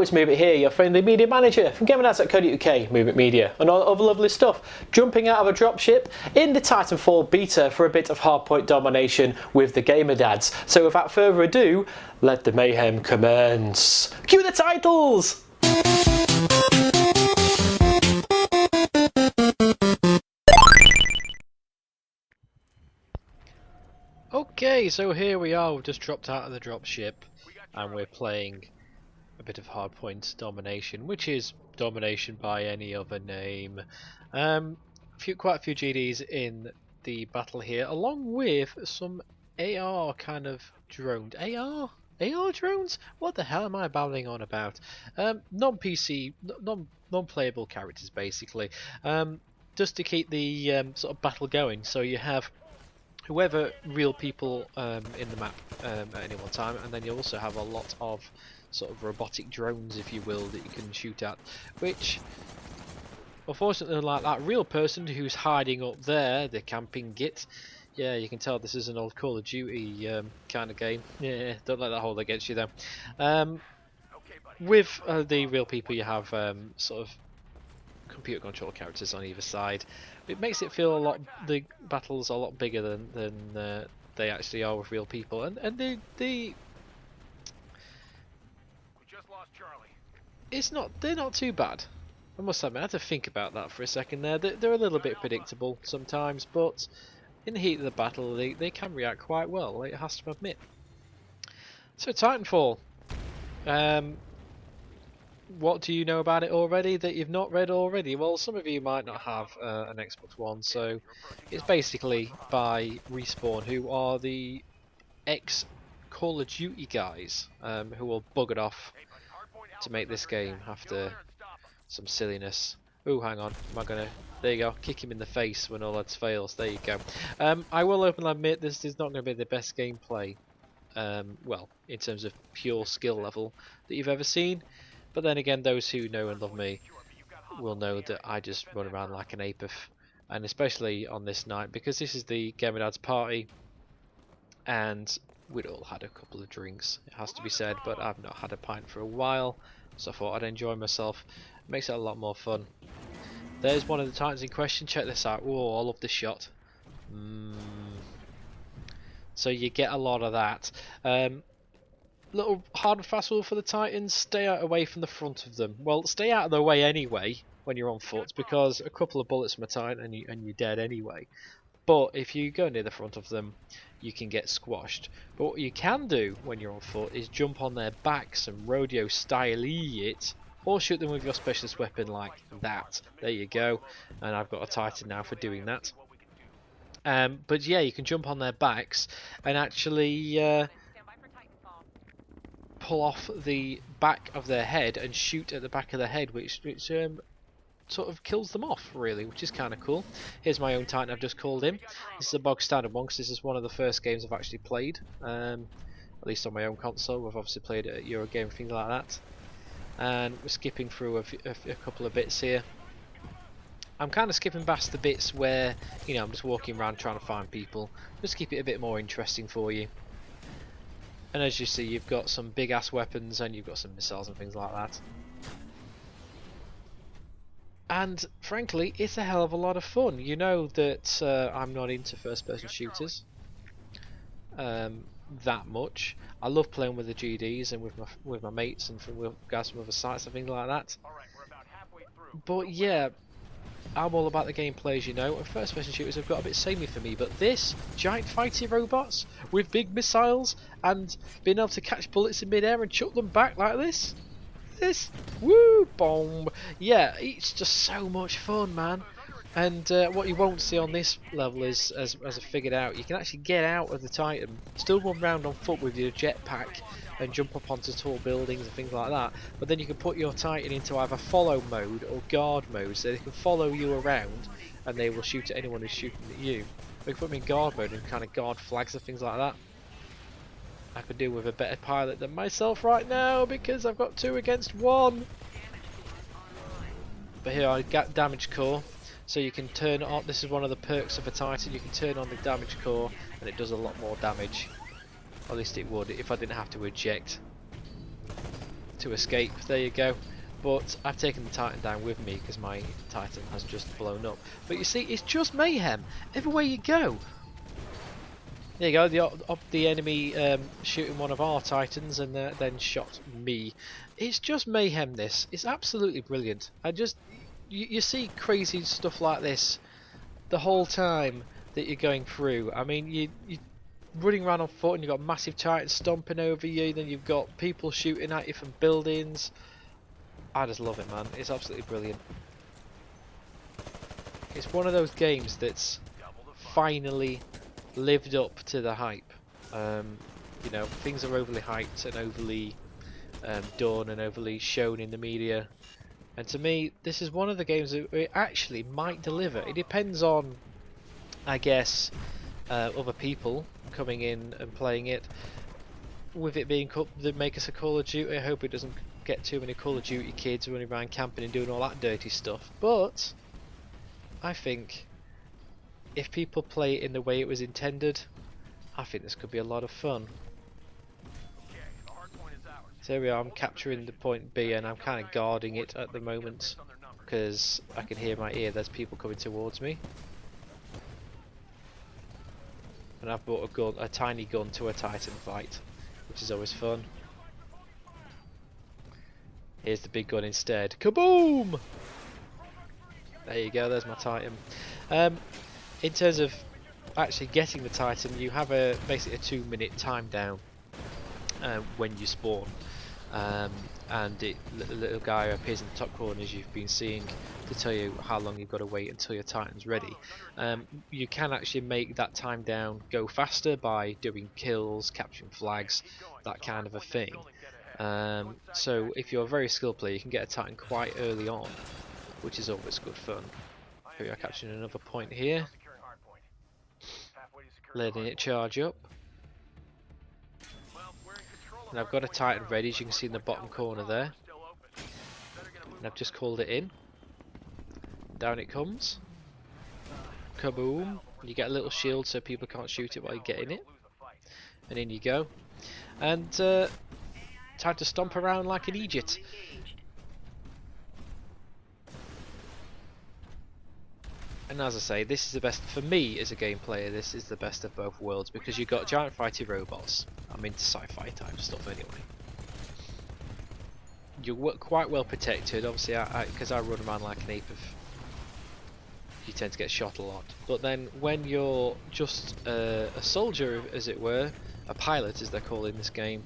it's Moobit here, your friendly media manager from GamerNads.co.uk, Moobit Media, and all other lovely stuff. Jumping out of a dropship in the Titanfall beta for a bit of hardpoint domination with the Gamer Dads. So without further ado, let the mayhem commence. Cue the titles! Okay, so here we are, we've just dropped out of the dropship and we're playing a bit of hardpoint domination, which is domination by any other name. Quite a few GDs in the battle here, along with some AR kind of drones. AR drones? What the hell am I babbling on about? Non-PC, non-playable characters basically, just to keep the sort of battle going. So you have whoever real people in the map at any one time, and then you also have a lot of sort of robotic drones, if you will, that you can shoot at, which unfortunately, like that real person who's hiding up there, the camping git, yeah, you can tell this is an old Call of Duty kind of game. Yeah, don't let that hold against you though. With the real people, you have sort of computer control characters on either side. It makes it feel the battles are a lot bigger than they actually are with real people, and the we just lost Charlie. They're not too bad. I must admit, I had to think about that for a second there. They're a little bit predictable sometimes, but in the heat of the battle, they can react quite well, it has to admit. So Titanfall. What do you know about it already that you've not read already? Well, some of you might not have an Xbox One, so it's basically by Respawn, who are the ex-Call of Duty guys, who will buggered off to make this game after some silliness. Oh, hang on, am I gonna... There you go, kick him in the face when all else fails, there you go. I will openly admit this is not going to be the best gameplay, well, in terms of pure skill level, that you've ever seen. But then again, those who know and love me will know that I just run around like an ape, and especially on this night, because this is the Gamer Dads party, and we'd all had a couple of drinks, it has to be said, but I've not had a pint for a while, so I thought I'd enjoy myself. It makes it a lot more fun. There's one of the Titans in question, check this out. Oh, I love this shot. So you get a lot of that. Little hard and fast rule for the Titans, stay out away from the front of them. Well, stay out of the way anyway when you're on foot, because a couple of bullets from a Titan and you're dead anyway. But if you go near the front of them, you can get squashed. But what you can do when you're on foot is jump on their backs and rodeo style it, or shoot them with your specialist weapon like that. There you go. And I've got a Titan now for doing that. But yeah, you can jump on their backs and actually pull off the back of their head and shoot at the back of their head, which sort of kills them off, really, which is kind of cool. Here's my own Titan I've just called in. This is a bog standard one because this is one of the first games I've actually played, at least on my own console. We've obviously played it at Eurogame, things like that. And we're skipping through a couple of bits here. I'm kind of skipping past the bits where, you know, I'm just walking around trying to find people, just keep it a bit more interesting for you. And as you see, you've got some big ass weapons and you've got some missiles and things like that. And frankly, it's a hell of a lot of fun. You know that I'm not into first person shooters that much. I love playing with the GDs and with my mates and with guys from other sites and things like that. But yeah, I'm all about the gameplay, as you know, and first person shooters have got a bit samey for me, but this, giant fighty robots with big missiles and being able to catch bullets in midair and chuck them back like this, woo, bomb, yeah, it's just so much fun, man. And what you won't see on this level is, as I figured out, you can actually get out of the Titan, still run round on foot with your jetpack and jump up onto tall buildings and things like that, but then you can put your Titan into either follow mode or guard mode, so they can follow you around and they will shoot at anyone who's shooting at you. Or you can put them in guard mode and kind of guard flags and things like that. I could do with a better pilot than myself right now because I've got 2 against 1. But here I got damage core. So you can turn on, this is one of the perks of a Titan, you can turn on the damage core and it does a lot more damage. Or at least it would if I didn't have to eject. to escape. There you go. But I've taken the Titan down with me because my Titan has just blown up. But you see, it's just mayhem everywhere you go. There you go, the enemy shooting one of our Titans and then shot me. It's just mayhem, this. It's absolutely brilliant. You see crazy stuff like this the whole time that you're going through. I mean, you're running around on foot and you've got massive Titans stomping over you, then you've got people shooting at you from buildings. I just love it, man. It's absolutely brilliant. It's one of those games that's finally lived up to the hype. You know, things are overly hyped and overly done and overly shown in the media. And to me, this is one of the games that it actually might deliver. It depends on, I guess, other people coming in and playing it. With it being the makers of Call of Duty, I hope it doesn't get too many Call of Duty kids running around camping and doing all that dirty stuff. But I think if people play it in the way it was intended, I think this could be a lot of fun. So here we are, I'm capturing the point B and I'm kind of guarding it at the moment because I can hear in my ear there's people coming towards me. And I've brought a tiny gun to a Titan fight, which is always fun. Here's the big gun instead. Kaboom! There you go, there's my Titan. In terms of actually getting the Titan, you have basically a 2-minute time down when you spawn. And the little guy appears in the top corner, as you've been seeing, to tell you how long you've got to wait until your Titan's ready. You can actually make that time down go faster by doing kills, capturing flags, that kind of a thing. So if you're a very skilled player, you can get a Titan quite early on, which is always good fun. Here we are capturing another point here. Letting it charge up. And I've got a Titan ready, as you can see in the bottom corner there. And I've just called it in. Down it comes. Kaboom. You get a little shield so people can't shoot it while you're getting it. And in you go. And time to stomp around like an idiot. And as I say, this is the best, for me as a game player, this is the best of both worlds because you've got giant fighty robots. I'm into sci-fi type stuff anyway. You're quite well protected, obviously, because I run around like an ape. You tend to get shot a lot. But then when you're just a soldier, as it were, a pilot as they're called in this game,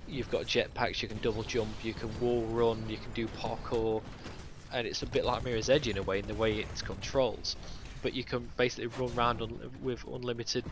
you've got jetpacks, you can double jump, you can wall run, you can do parkour. And it's a bit like Mirror's Edge in a way, in the way it's controls, but you can basically run around with unlimited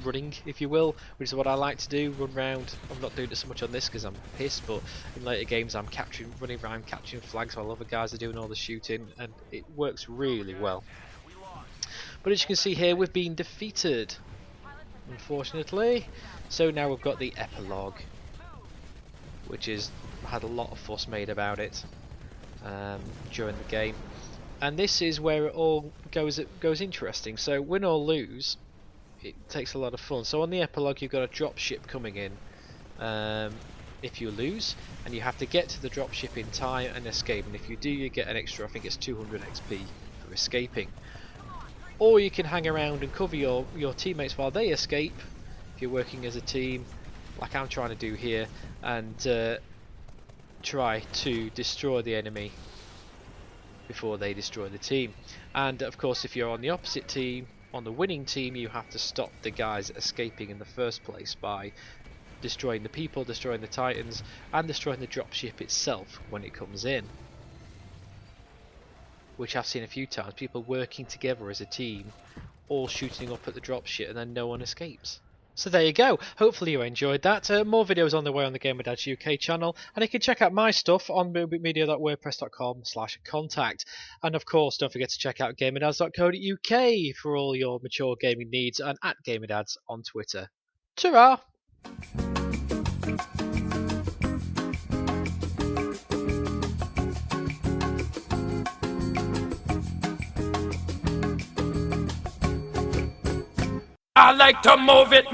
running, if you will, which is what I like to do. Run around. I'm not doing it so much on this because I'm pissed, but in later games I'm running around capturing flags while other guys are doing all the shooting, and it works really well. But as you can see here, we've been defeated, unfortunately. So now we've got the epilogue, which is had a lot of fuss made about it. During the game, and this is where it all goes interesting. So win or lose, it takes a lot of fun. So on the epilogue, you've got a drop ship coming in. If you lose, and you have to get to the drop ship in time and escape, and if you do, you get an extra, I think it's 200 XP for escaping. Or you can hang around and cover your teammates while they escape if you're working as a team, like I'm trying to do here, and try to destroy the enemy before they destroy the team. And of course, if you're on the opposite team, on the winning team, you have to stop the guys escaping in the first place by destroying the people, destroying the Titans, and destroying the dropship itself when it comes in, which I've seen a few times, people working together as a team, all shooting up at the dropship, and then no one escapes. So there you go, hopefully you enjoyed that. More videos on the way on the Gamer Dads UK channel, and you can check out my stuff on moobitmedia.wordpress.com/contact. And of course, don't forget to check out gamerdads.co.uk for all your mature gaming needs, and at GamerDads on Twitter. Ta-ra! I like to move it,